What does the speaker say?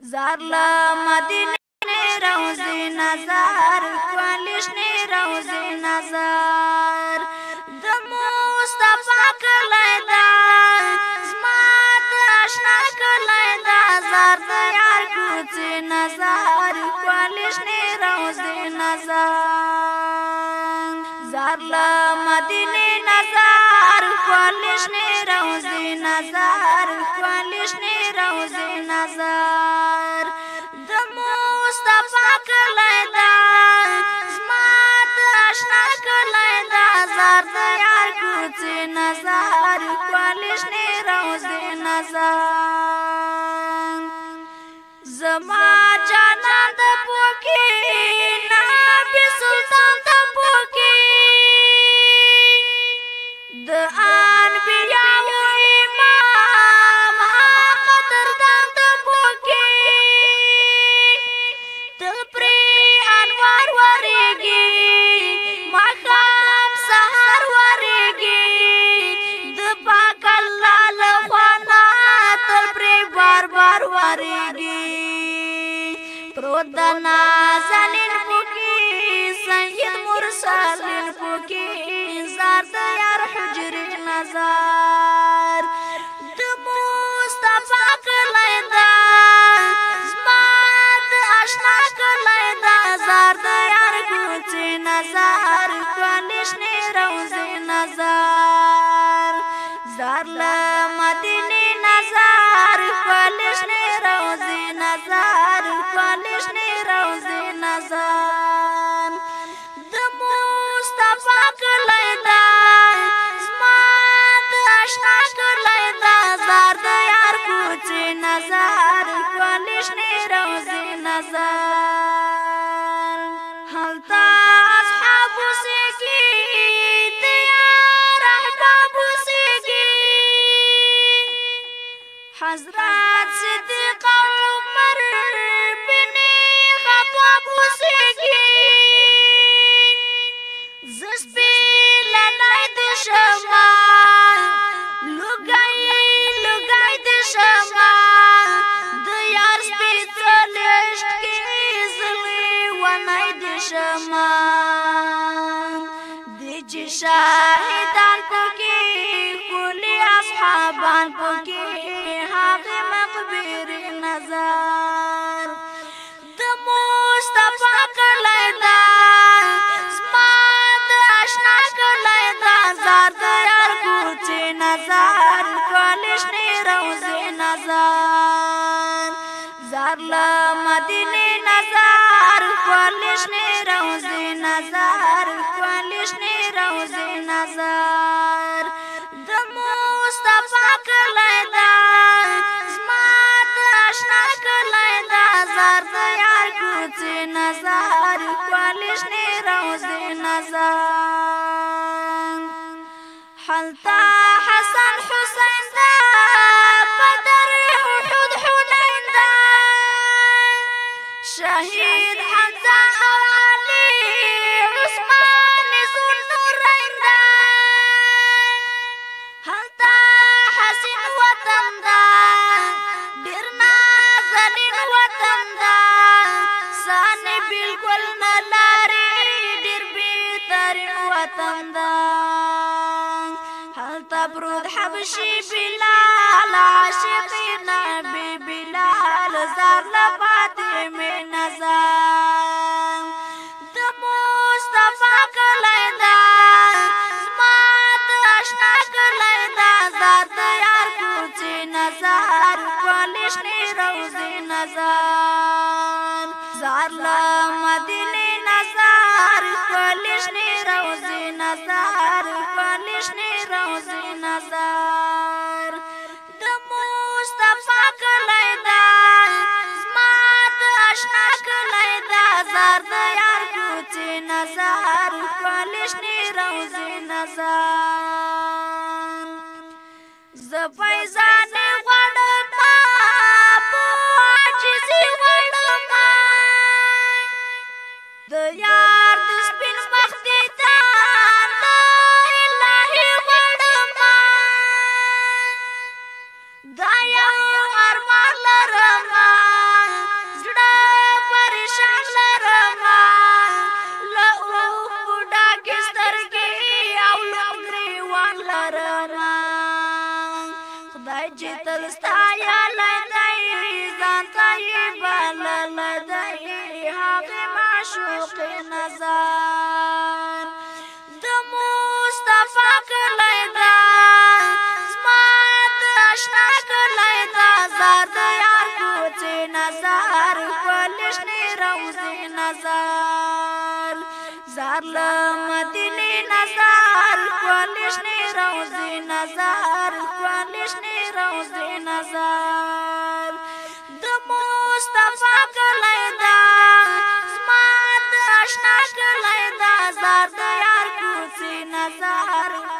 زار لا مدینه روزی نظر کولشنی روزی نظر د مصطفی کلیدا زمات آشنا کلیدا زار د یار کوڅه نظر کولشنی روزی نظر زار لا مدینه نظر کولشنی روزی نظر کولشنی روزی نظر د مصطفی کلیدا زمات آشنا کلیدا زار د یار کوڅه نظر کولشنی روزی نظر زما جانان د پوکی نبی سلطان د پوکی د انبیاء و امام قدردان د پوکی تپری انوار وریگی مخام سهر وریگی د پاک الله لخوانا تپری بار بار وریگی پرود د نازنین پوکی سید مرسلین پوکی زار د یار حجر نظر د مصطفی کلیدا زمات آشنا کلیدا زار د یار کوڅه نظر کولشنی روزی نظر زار له مدینه نظر کولشنی روزی نظر کولشنی روزی نظر د مصطفی کلیدا زمات آشنا کلیدا زار د یار کوڅه نظر کولشنی روزی نظر هلتا اصحاب سکی دیار احباب سکی حضرات صدیق عمر بن خطاب سکی زسبیل ناید شمال لگای د شمال د یار سپیڅلشت کی زلی و ناید شمال دی چې شاهدان پوکی کلی اصحابان پوکی هغه مقبر نظر د مصطفی کلیدا زمات آشنا کلیدا زار د یار کوڅه نظر کولشنی روزی نظر زار له مدینه نظر کولشنی روزی نظر کولشنی روزی نظر د مصطفی کلیدا زمات آشنا کلیدا زار د یار کوڅه نظر کولشنی روزی نظر حلتا حسن حسین دا بدر احد حنین دا شهید حمزه او علی عثمان ذوالنورین دا هلتا حسین وطن دا ډیر نازنین وطن دا سانه بالکل نلاری ډیر بهترین وطن دا هلتا برود حبشی بلال عاشقی نبی بلال زار لفاطمه نظر د مصطفی کلیدا زمات آشنا کلیدا زار د یار کوڅه نظر کولشنی روزی نظر زار له مدینه نظر کولشنی روزی نظر کولشنی روزی نظر د مصطفی کلیدا زمات آشنا کلیدا زار د یار کوڅه نظر کولشنی روزی نظر ز فیضان غړم په عاجزي غړم د یار د سپین مخ دې ته الهي غړم دا یو ارمان لرم نظر کلشنی روزی نظر زار لمدینی نظر کلشنی روزی نظر کلشنی روزی نظر د مصطفی کلیدا زما د آشنا کلیدا زار د یار کوڅې نظر